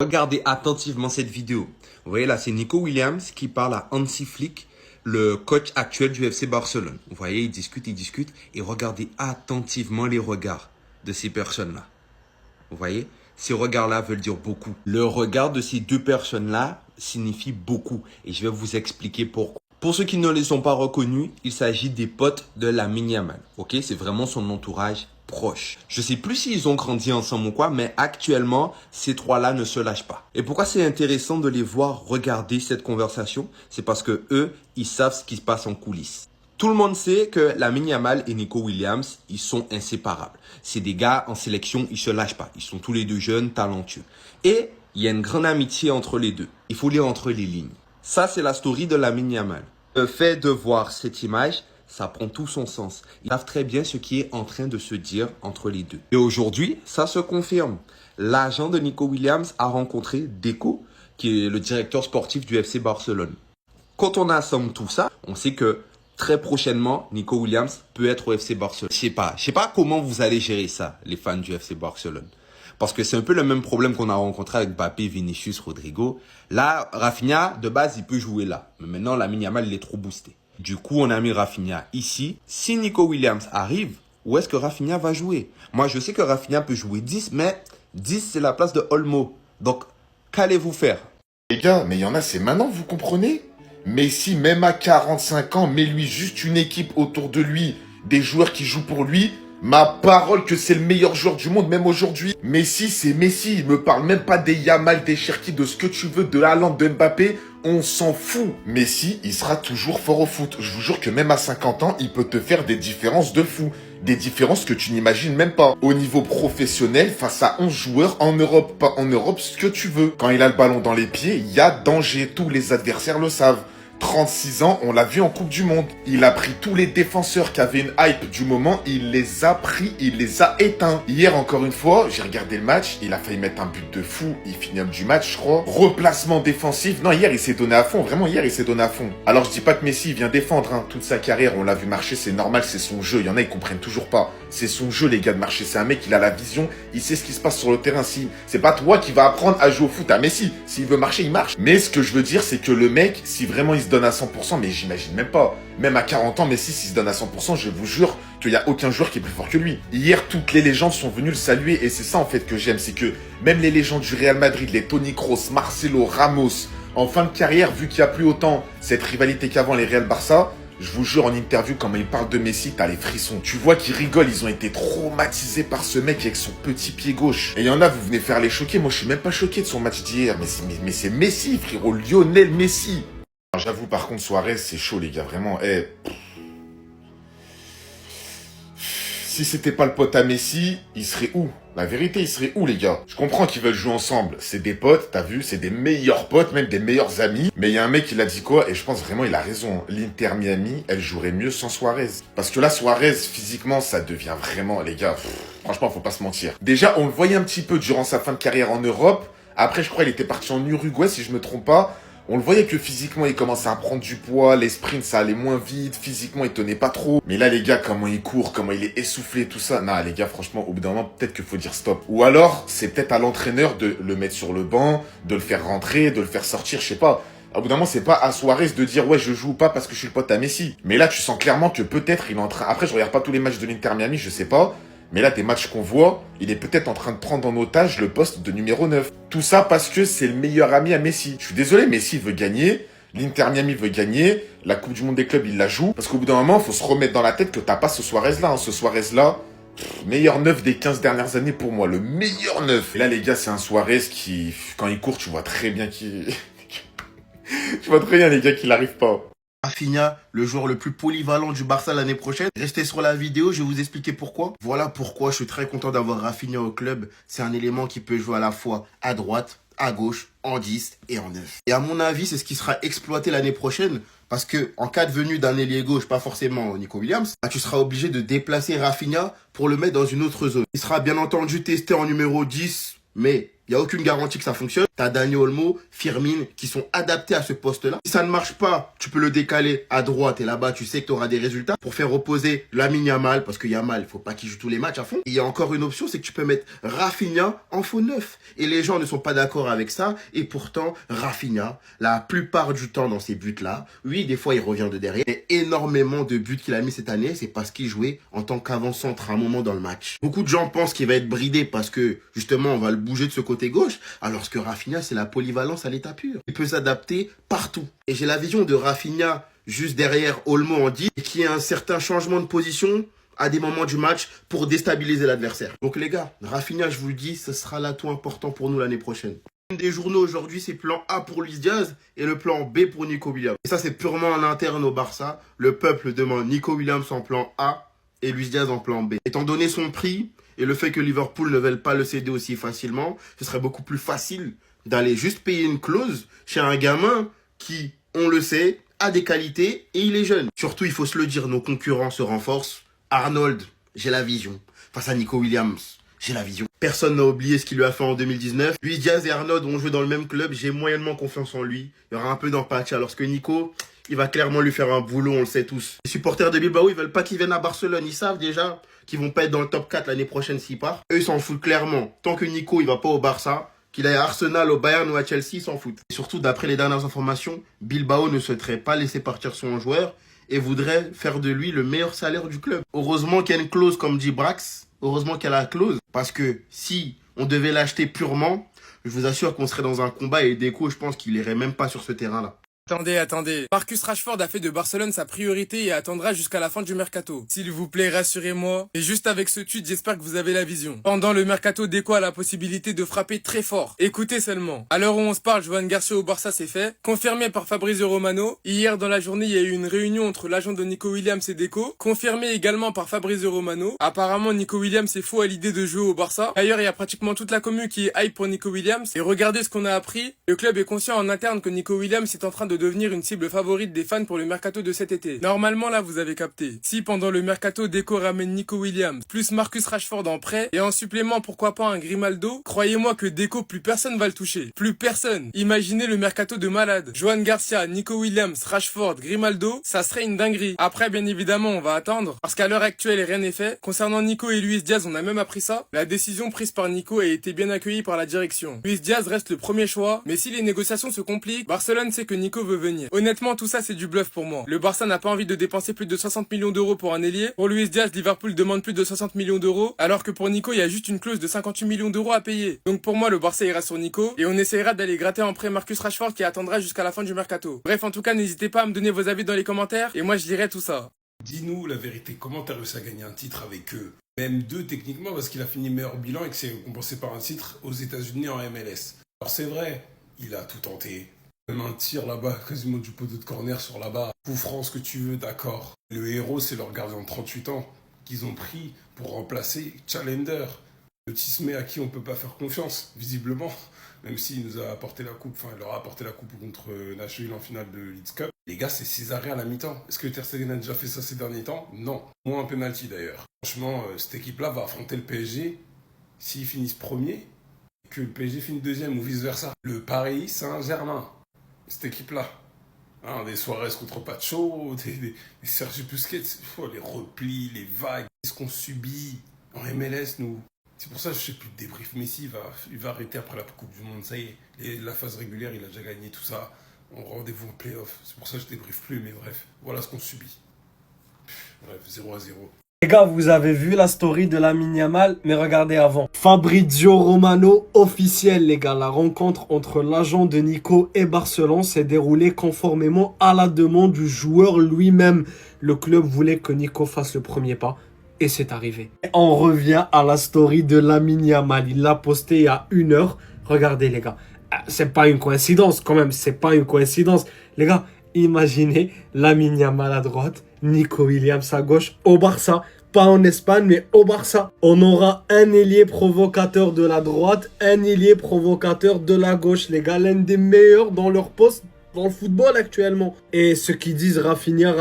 Regardez attentivement cette vidéo. Vous voyez là, c'est Nico Williams qui parle à Hansi Flick, le coach actuel du FC Barcelone. Vous voyez, ils discutent et regardez attentivement les regards de ces personnes-là. Vous voyez, ces regards-là veulent dire beaucoup. Le regard de ces deux personnes-là signifie beaucoup et je vais vous expliquer pourquoi. Pour ceux qui ne les ont pas reconnus, il s'agit des potes de Lamine Yamal. Ok, c'est vraiment son entourage proche. Je sais plus s'ils ont grandi ensemble ou quoi, mais actuellement, ces trois-là ne se lâchent pas. Et pourquoi c'est intéressant de les voir regarder cette conversation? C'est parce que eux, ils savent ce qui se passe en coulisses. Tout le monde sait que Lamine Yamal et Nico Williams, ils sont inséparables. C'est des gars en sélection, ils se lâchent pas. Ils sont tous les deux jeunes, talentueux. Et il y a une grande amitié entre les deux. Il faut lire entre les lignes. Ça, c'est la story de Lamine Yamal. Le fait de voir cette image, ça prend tout son sens. Ils savent très bien ce qui est en train de se dire entre les deux. Et aujourd'hui, ça se confirme. L'agent de Nico Williams a rencontré Deco, qui est le directeur sportif du FC Barcelone. Quand on assemble tout ça, on sait que très prochainement, Nico Williams peut être au FC Barcelone. Je sais pas comment vous allez gérer ça, les fans du FC Barcelone. Parce que c'est un peu le même problème qu'on a rencontré avec Mbappé, Vinicius, Rodrigo. Là, Rafinha, de base, il peut jouer là. Mais maintenant, Lamine Yamal, il est trop boosté. Du coup, on a mis Rafinha ici. Si Nico Williams arrive, où est-ce que Rafinha va jouer? Moi, je sais que Rafinha peut jouer 10, mais 10, c'est la place de Olmo. Donc, qu'allez-vous faire? Les gars, mais il y en a, c'est maintenant, vous comprenez? Messi, même à 45 ans, met-lui juste une équipe autour de lui, des joueurs qui jouent pour lui. Ma parole que c'est le meilleur joueur du monde, même aujourd'hui. Messi, c'est Messi. Il me parle même pas des Yamal, des Cherki, de ce que tu veux, de Haaland, de Mbappé. On s'en fout. Messi, il sera toujours fort au foot. Je vous jure que même à 50 ans, il peut te faire des différences de fou. Des différences que tu n'imagines même pas. Au niveau professionnel, face à 11 joueurs en Europe, pas en Europe, ce que tu veux. Quand il a le ballon dans les pieds, il y a danger. Tous les adversaires le savent. 36 ans, on l'a vu en Coupe du Monde. Il a pris tous les défenseurs qui avaient une hype du moment, il les a pris, il les a éteints. Hier, encore une fois, j'ai regardé le match, il a failli mettre un but de fou, il finit homme du match, je crois. Replacement défensif. Non, hier, il s'est donné à fond, vraiment, hier, il s'est donné à fond. Alors, je dis pas que Messi vient défendre, hein. Toute sa carrière, on l'a vu marcher, c'est normal, c'est son jeu. Il y en a, ils comprennent toujours pas. C'est son jeu, les gars, de marcher. C'est un mec, il a la vision, il sait ce qui se passe sur le terrain. Si c'est pas toi qui vas apprendre à jouer au foot à Messi. S'il veut marcher, il marche. Mais ce que je veux dire, c'est que le mec, si vraiment il se donne à 100%, mais j'imagine même pas. Même à 40 ans, Messi, s'il se donne à 100%, je vous jure qu'il n'y a aucun joueur qui est plus fort que lui. Hier, toutes les légendes sont venues le saluer et c'est ça en fait que j'aime, c'est que même les légendes du Real Madrid, les Toni Kroos, Marcelo, Ramos, en fin de carrière, vu qu'il n'y a plus autant cette rivalité qu'avant les Real Barça, je vous jure en interview, quand il parle de Messi, t'as les frissons. Tu vois qu'ils rigolent, ils ont été traumatisés par ce mec avec son petit pied gauche. Et il y en a, vous venez faire les choquer, moi je suis même pas choqué de son match d'hier, mais c'est Messi, frérot, Lionel Messi. J'avoue, par contre, Suarez, c'est chaud, les gars, vraiment. Si c'était pas le pote à Messi, il serait où? La vérité, il serait où, les gars? Je comprends qu'ils veulent jouer ensemble. C'est des potes, t'as vu? C'est des meilleurs potes, même des meilleurs amis. Mais il y a un mec qui l'a dit quoi? Et je pense vraiment, il a raison. L'Inter Miami, elle jouerait mieux sans Suarez. Parce que là, Suarez, physiquement, ça devient vraiment, les gars, franchement, faut pas se mentir. Déjà, on le voyait un petit peu durant sa fin de carrière en Europe. Après, je crois, il était parti en Uruguay, si je me trompe pas. On le voyait que physiquement, il commençait à prendre du poids, les sprints, ça allait moins vite, physiquement, il tenait pas trop. Mais là, les gars, comment il court, comment il est essoufflé, tout ça. Non, les gars, franchement, au bout d'un moment, peut-être qu'il faut dire stop. Ou alors, c'est peut-être à l'entraîneur de le mettre sur le banc, de le faire rentrer, de le faire sortir, je sais pas. Au bout d'un moment, c'est pas à Suarez de dire, ouais, je joue pas parce que je suis le pote à Messi. Mais là, tu sens clairement que peut-être il est en train... Après, je regarde pas tous les matchs de l'Inter Miami, je sais pas. Mais là, des matchs qu'on voit, il est peut-être en train de prendre en otage le poste de numéro 9. Tout ça parce que c'est le meilleur ami à Messi. Je suis désolé, Messi veut gagner. L'Inter Miami veut gagner. La Coupe du Monde des clubs, il la joue. Parce qu'au bout d'un moment, il faut se remettre dans la tête que t'as pas ce Suarez-là. Hein. Ce Suarez-là, meilleur neuf des 15 dernières années pour moi. Le meilleur neuf. Et là, les gars, c'est un Suarez qui, quand il court, tu vois très bien qu'il... tu vois très bien, les gars, qu'il arrive pas. Rafinha, le joueur le plus polyvalent du Barça l'année prochaine. Restez sur la vidéo, je vais vous expliquer pourquoi. Voilà pourquoi je suis très content d'avoir Rafinha au club. C'est un élément qui peut jouer à la fois à droite, à gauche, en 10 et en 9. Et à mon avis, c'est ce qui sera exploité l'année prochaine. Parce que en cas de venue d'un ailier gauche, pas forcément Nico Williams, tu seras obligé de déplacer Rafinha pour le mettre dans une autre zone. Il sera bien entendu testé en numéro 10, mais il n'y a aucune garantie que ça fonctionne. T'as Dani Olmo, Firmine, qui sont adaptés à ce poste-là. Si ça ne marche pas, tu peux le décaler à droite et là-bas, tu sais que tu auras des résultats pour faire reposer Lamine Yamal, parce que Yamal, il faut pas qu'il joue tous les matchs à fond. Et il y a encore une option, c'est que tu peux mettre Rafinha en faux neuf. Et les gens ne sont pas d'accord avec ça. Et pourtant, Rafinha, la plupart du temps dans ces buts-là, oui, des fois il revient de derrière, mais énormément de buts qu'il a mis cette année, c'est parce qu'il jouait en tant qu'avant-centre à un moment dans le match. Beaucoup de gens pensent qu'il va être bridé parce que, justement, on va le bouger de ce côté gauche, alors que Rafinha, c'est la polyvalence à l'état pur. Il peut s'adapter partout. Et j'ai la vision de Rafinha juste derrière Olmo en 10, et qui a un certain changement de position à des moments du match pour déstabiliser l'adversaire. Donc les gars, Rafinha, je vous le dis, ce sera l'atout important pour nous l'année prochaine. Des journaux aujourd'hui, c'est plan A pour Luis Diaz et le plan B pour Nico Williams. Et ça, c'est purement en interne au Barça. Le peuple demande Nico Williams en plan A et Luis Diaz en plan B. Étant donné son prix et le fait que Liverpool ne veuille pas le céder aussi facilement, ce serait beaucoup plus facile d'aller juste payer une clause chez un gamin qui, on le sait, a des qualités et il est jeune. Surtout, il faut se le dire, nos concurrents se renforcent. Arnold, j'ai la vision. Face à Nico Williams, j'ai la vision. Personne n'a oublié ce qu'il lui a fait en 2019. Luis Diaz et Arnold ont joué dans le même club. J'ai moyennement confiance en lui. Il y aura un peu d'empathie. Alors que Nico, il va clairement lui faire un boulot, on le sait tous. Les supporters de Bilbao, ils veulent pas qu'il vienne à Barcelone. Ils savent déjà qu'ils vont pas être dans le top 4 l'année prochaine s'il part. Eux, ils s'en foutent clairement. Tant que Nico, il va pas au Barça, qu'il aille à Arsenal, au Bayern ou à Chelsea, ils s'en foutent. Et surtout, d'après les dernières informations, Bilbao ne souhaiterait pas laisser partir son joueur et voudrait faire de lui le meilleur salaire du club. Heureusement qu'il y a une clause, comme dit Brax. Heureusement qu'il y a la clause. Parce que si on devait l'acheter purement, je vous assure qu'on serait dans un combat et Deco, je pense qu'il irait même pas sur ce terrain-là. Attendez. Marcus Rashford a fait de Barcelone sa priorité et attendra jusqu'à la fin du mercato. S'il vous plaît, rassurez-moi. Et juste avec ce tweet, j'espère que vous avez la vision. Pendant le mercato, Deco a la possibilité de frapper très fort. Écoutez seulement. À l'heure où on se parle, Joan Garcia au Barça, c'est fait. Confirmé par Fabrizio Romano. Hier, dans la journée, il y a eu une réunion entre l'agent de Nico Williams et Deco. Confirmé également par Fabrizio Romano. Apparemment, Nico Williams est fou à l'idée de jouer au Barça. D'ailleurs, il y a pratiquement toute la commune qui est hype pour Nico Williams. Et regardez ce qu'on a appris. Le club est conscient en interne que Nico Williams est en train de devenir une cible favorite des fans pour le mercato de cet été. Normalement, là, vous avez capté. Si pendant le mercato, Deco ramène Nico Williams, plus Marcus Rashford en prêt, et en supplément, pourquoi pas un Grimaldo, croyez-moi que Deco, plus personne va le toucher. Plus personne. Imaginez le mercato de malade. Joan Garcia, Nico Williams, Rashford, Grimaldo, ça serait une dinguerie. Après, bien évidemment, on va attendre, parce qu'à l'heure actuelle, rien n'est fait. Concernant Nico et Luis Diaz, on a même appris ça. La décision prise par Nico a été bien accueillie par la direction. Luis Diaz reste le premier choix, mais si les négociations se compliquent, Barcelone sait que Nico veut venir. Honnêtement, tout ça, c'est du bluff pour moi. Le Barça n'a pas envie de dépenser plus de 60 millions d'euros pour un ailier. Pour Luis Diaz, Liverpool demande plus de 60 millions d'euros, alors que pour Nico, il y a juste une clause de 58 millions d'euros à payer. Donc pour moi, le Barça ira sur Nico, et on essaiera d'aller gratter en prêt Marcus Rashford qui attendra jusqu'à la fin du mercato. Bref, en tout cas, n'hésitez pas à me donner vos avis dans les commentaires, et moi je lirai tout ça. Dis-nous la vérité, comment t'as réussi à gagner un titre avec eux? Même deux techniquement, parce qu'il a fini meilleur bilan et que c'est compensé par un titre aux États-Unis en MLS. Alors c'est vrai, il a tout tenté. Même un tir là-bas, quasiment du poteau de corner sur la barre. Coup franc, ce que tu veux, d'accord. Le héros, c'est leur gardien de 38 ans qu'ils ont pris pour remplacer Challenger. Le Tismé à qui on peut pas faire confiance, visiblement. Même s'il nous a apporté la coupe, enfin, il leur a apporté la coupe contre Nashville en finale de Leeds Cup. Les gars, c'est Césaré à la mi-temps. Est-ce que Ter Stegen a déjà fait ça ces derniers temps? Non. Moins un penalty d'ailleurs. Franchement, cette équipe-là va affronter le PSG s'ils finissent premier, que le PSG finisse deuxième ou vice-versa. Le Paris Saint-Germain. Cette équipe-là, hein, des Suarez contre Pacho, des Sergio Busquets, les replis, les vagues, ce qu'on subit en MLS, nous. C'est pour ça que je ne sais plus de débrief. Messi, il va arrêter après la Coupe du Monde, ça y est. Et la phase régulière, il a déjà gagné tout ça. On rendez-vous en play-off. C'est pour ça que je ne débriefe plus, mais bref, voilà ce qu'on subit. Bref, 0-0. Les gars, vous avez vu la story de Lamine Yamal, mais regardez avant. Fabrizio Romano, officiel les gars. La rencontre entre l'agent de Nico et Barcelone s'est déroulée conformément à la demande du joueur lui-même. Le club voulait que Nico fasse le premier pas. Et c'est arrivé. Et on revient à la story de Lamine Yamal. Il l'a posté il y a 1 heure. Regardez les gars. C'est pas une coïncidence quand même. C'est pas une coïncidence. Les gars, imaginez Lamine Yamal à droite, Nico Williams à gauche au Barça. Pas en Espagne, mais au Barça. On aura un ailier provocateur de la droite, un ailier provocateur de la gauche. Les gars, l'un des meilleurs dans leur poste dans le football actuellement. Et ceux qui disent Rafinha,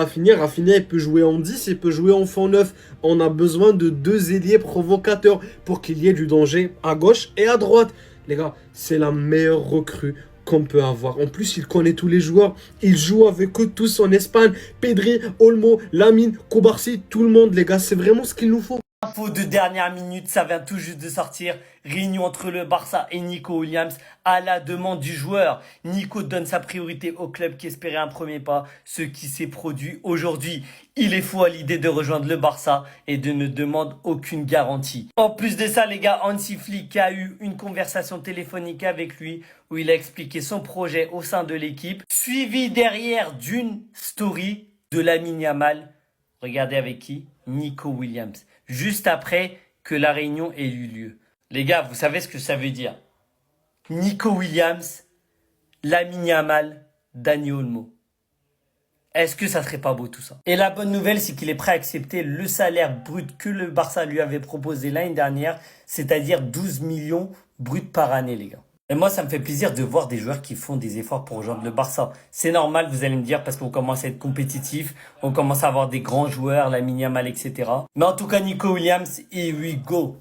il peut jouer en 10, il peut jouer en fond 9. On a besoin de 2 ailiers provocateurs pour qu'il y ait du danger à gauche et à droite. Les gars, c'est la meilleure recrue qu'on peut avoir. En plus, il connaît tous les joueurs. Il joue avec eux tous en Espagne. Pedri, Olmo, Lamine, Koubarsi, tout le monde, les gars. C'est vraiment ce qu'il nous faut. Info de dernière minute, ça vient tout juste de sortir. Réunion entre le Barça et Nico Williams à la demande du joueur. Nico donne sa priorité au club qui espérait un premier pas, ce qui s'est produit aujourd'hui. Il est fou à l'idée de rejoindre le Barça et de ne demande aucune garantie. En plus de ça, les gars, Hansi Flick a eu une conversation téléphonique avec lui où il a expliqué son projet au sein de l'équipe, suivi derrière d'une story de Lamine Yamal. Regardez avec qui? Nico Williams. Juste après que la réunion ait eu lieu. Les gars, vous savez ce que ça veut dire? Nico Williams, Lamine Yamal, Dani Olmo. Est-ce que ça serait pas beau tout ça? Et la bonne nouvelle, c'est qu'il est prêt à accepter le salaire brut que le Barça lui avait proposé l'année dernière, c'est-à-dire 12 millions bruts par année, les gars. Et moi, ça me fait plaisir de voir des joueurs qui font des efforts pour rejoindre le Barça. C'est normal, vous allez me dire, parce qu'on commence à être compétitif, on commence à avoir des grands joueurs, Lamine Yamal, etc. Mais en tout cas, Nico Williams, here we go.